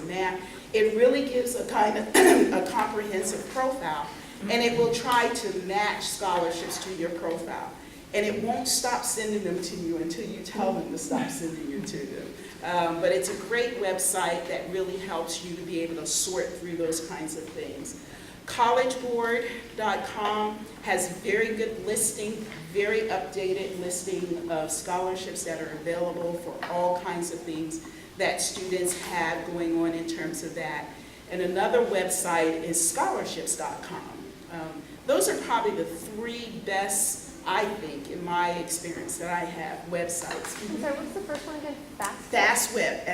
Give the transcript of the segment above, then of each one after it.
and math. It really gives a kind of a comprehensive profile, and it will try to match scholarships to your profile. And it won't stop sending them to you until you tell them to stop sending you to them. But it's a great website that really helps you to be able to sort through those kinds of things. Collegeboard.com has very good listing, very updated listing of scholarships that are available for all kinds of things that students have going on in terms of that. And another website is scholarships.com. Those are probably the three best, I think, in my experience that I have, websites. I'm sorry, what's the first one again? FastWeb,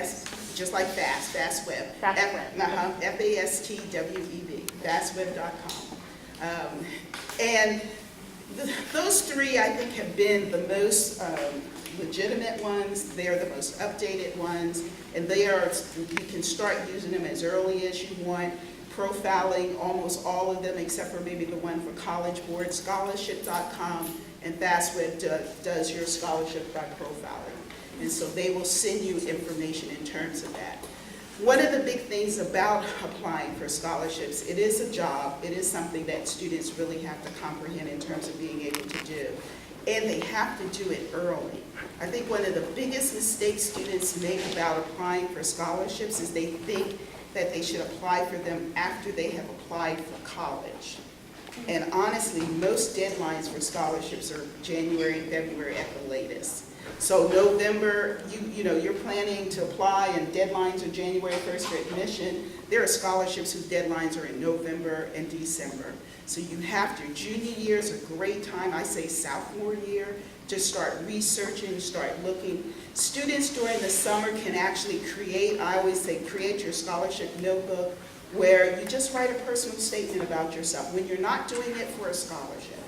just like FastWeb. FastWeb. FASTWEB, fastweb.com. And those three, I think, have been the most legitimate ones. They're the most updated ones, and you can start using them as early as you want. Profiling almost all of them except for maybe the one for College Board. Scholarship.com and FastWeb does your scholarship by profiling. And so they will send you information in terms of that. One of the big things about applying for scholarships, it is a job. It is something that students really have to comprehend in terms of being able to do. And they have to do it early. I think one of the biggest mistakes students make about applying for scholarships is they think that they should apply for them after they have applied for college. And honestly, most deadlines for scholarships are January and February at the latest. So November, you're planning to apply and deadlines are January 1st for admission. There are scholarships whose deadlines are in November and December. So you have to, junior year is a great time, I say sophomore year, to start researching, start looking. Students during the summer can actually create, I always say create your scholarship notebook where you just write a personal statement about yourself. When you're not doing it for a scholarship,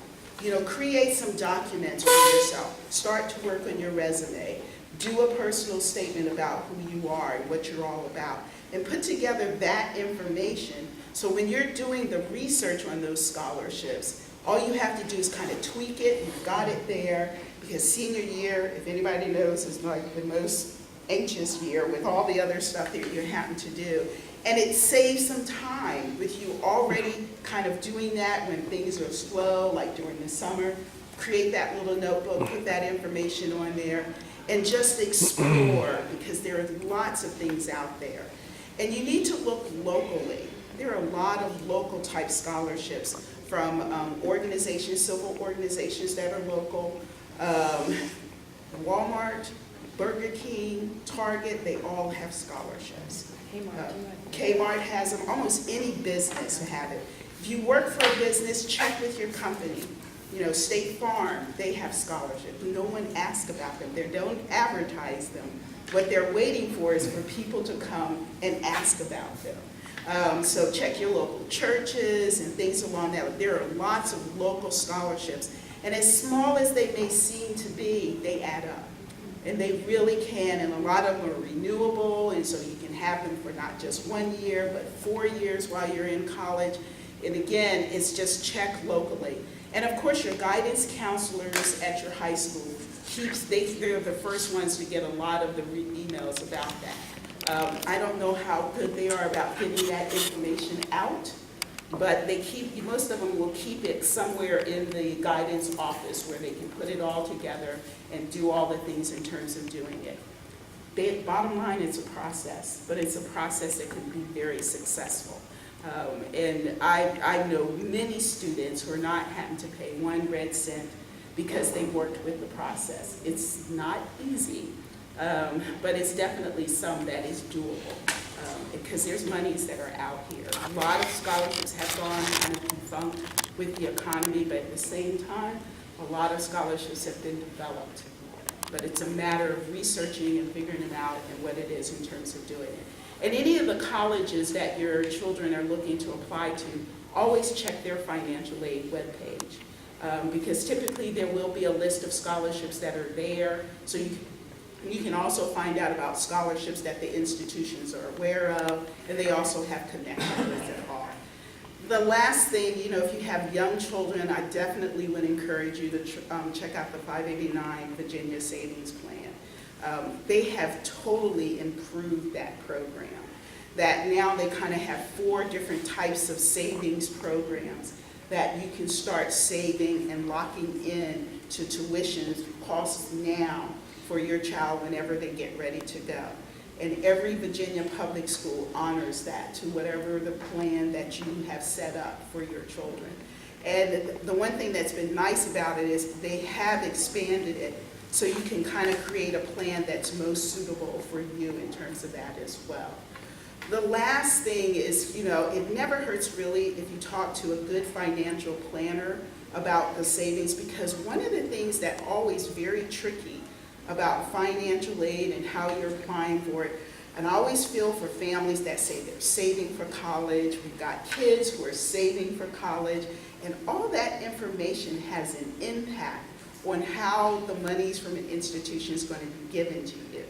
create some documents for yourself. Start to work on your resume. Do a personal statement about who you are and what you're all about. And put together that information so when you're doing the research on those scholarships, all you have to do is kind of tweak it. You've got it there. Because senior year, if anybody knows, is like the most anxious year with all the other stuff that you're having to do. And it saves some time with you already kind of doing that when things are slow, like during the summer. Create that little notebook, put that information on there, and just explore, because there are lots of things out there. And you need to look locally. There are a lot of local type scholarships from organizations, civil organizations that are local. Walmart, Burger King, Target, they all have scholarships. Kmart has them. Almost any business will have it. If you work for a business, check with your company. State Farm, they have scholarships. No one asks about them. They don't advertise them. What they're waiting for is for people to come and ask about them. So check your local churches and things along that. There are lots of local scholarships. And as small as they may seem to be, they add up. And they really can, and a lot of them are renewable, and so you can have them for not just 1 year, but 4 years while you're in college. And again, it's just check locally. And of course, your guidance counselors at your high school, they're the first ones to get a lot of the emails about that. I don't know how good they are about getting that information out, but most of them will keep it somewhere in the guidance office where they can put it all together and do all the things in terms of doing it. Bottom line, it's a process, but it's a process that can be very successful. And I know many students who are not having to pay 1 red cent because they worked with the process. It's not easy, but it's definitely some that is doable. Because there's monies that are out here. A lot of scholarships have gone kind of defunct with the economy, but at the same time, a lot of scholarships have been developed. But it's a matter of researching and figuring it out and what it is in terms of doing it. And any of the colleges that your children are looking to apply to, always check their financial aid webpage. Because typically there will be a list of scholarships that are there, so you can also find out about scholarships that the institutions are aware of, and they also have connections with it all. The last thing, if you have young children, I definitely would encourage you to check out the 589 Virginia Savings Plan. They have totally improved that program. that now they kind of have 4 different types of savings programs that you can start saving and locking in to tuition costs now for your child whenever they get ready to go. And every Virginia public school honors that to whatever the plan that you have set up for your children. And the one thing that's been nice about it is they have expanded it so you can kind of create a plan that's most suitable for you in terms of that as well. The last thing is, it never hurts really if you talk to a good financial planner about the savings, because one of the things that always very tricky about financial aid and how you're applying for it, and I always feel for families that say they're saving for college, we've got kids who are saving for college, and all that information has an impact on how the monies from an institution is going to be given to you.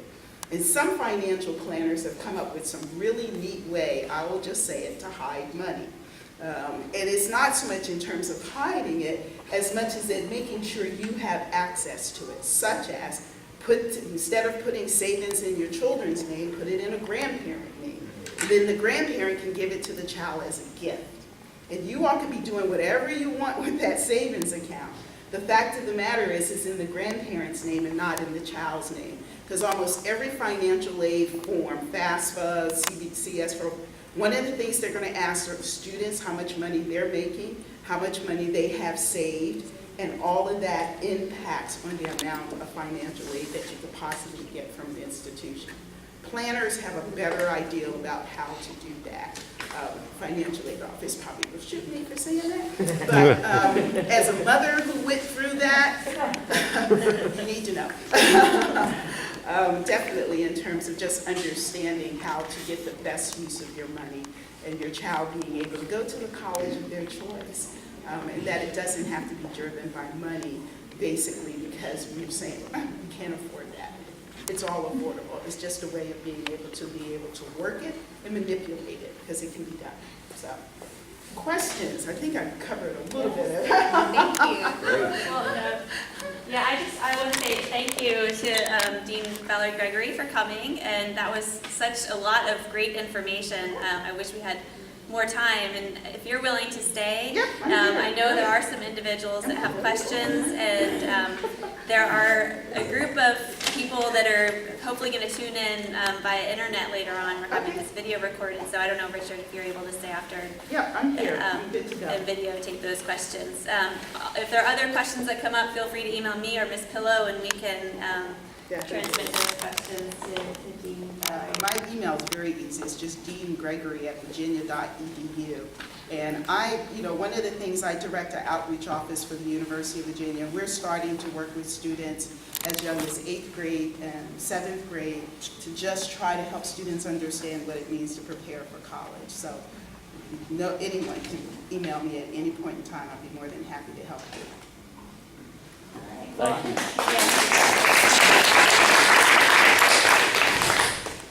And some financial planners have come up with some really neat way, I will just say it, to hide money. And it's not so much in terms of hiding it, as much as in making sure you have access to it, such as instead of putting savings in your children's name, put it in a grandparent name. And then the grandparent can give it to the child as a gift. And you all can be doing whatever you want with that savings account. The fact of the matter is it's in the grandparent's name and not in the child's name. Because almost every financial aid form, FAFSA, CBCS, one of the things they're going to ask are the students how much money they're making, how much money they have saved, and all of that impacts on the amount of financial aid that you could possibly get from the institution. Planners have a better idea about how to do that. Financial aid office probably will shoot me for saying that. But as a mother who went through that, you need to know. Definitely in terms of just understanding how to get the best use of your money and your child being able to go to the college of their choice. And that it doesn't have to be driven by money, basically because we're saying, we can't afford that. It's all affordable. It's just a way of being able to work it and manipulate it, because it can be done. So, questions? I think I covered a little bit of it. Thank you. Well, I want to say thank you to Dean Valerie Gregory for coming, and that was such a lot of great information. I wish we had more time, and if you're willing to stay, Yep, I know there are some individuals that have questions, and there are a group of people that are hopefully going to tune in via internet later on. We're having this video recorded, so I don't know, Richard, if you're able to stay after Yeah, I'm here. I'm good to go. and videotape those questions. If there are other questions that come up, feel free to email me or Ms. Pillow, and we can transmit those questions to Dean. My email is very easy. It's just deangregory@virginia.edu. And one of the things I direct an outreach office for the University of Virginia. We're starting to work with students as young as 8th grade and 7th grade to just try to help students understand what it means to prepare for college. So anyone can email me at any point in time. I'd be more than happy to help you. Thank you.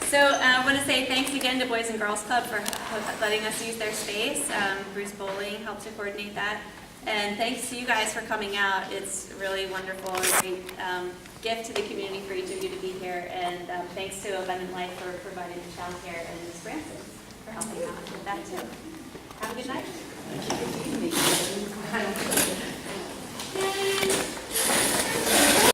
So I want to say thanks again to Boys and Girls Club for letting us use their space. Bruce Bowling helped to coordinate that. And thanks to you guys for coming out. It's really wonderful, a great gift to the community for each of you to be here. And thanks to Abundant Life for providing the childcare, and Ms. Francis for helping out with that too. Have a good night. Thank you. Yay.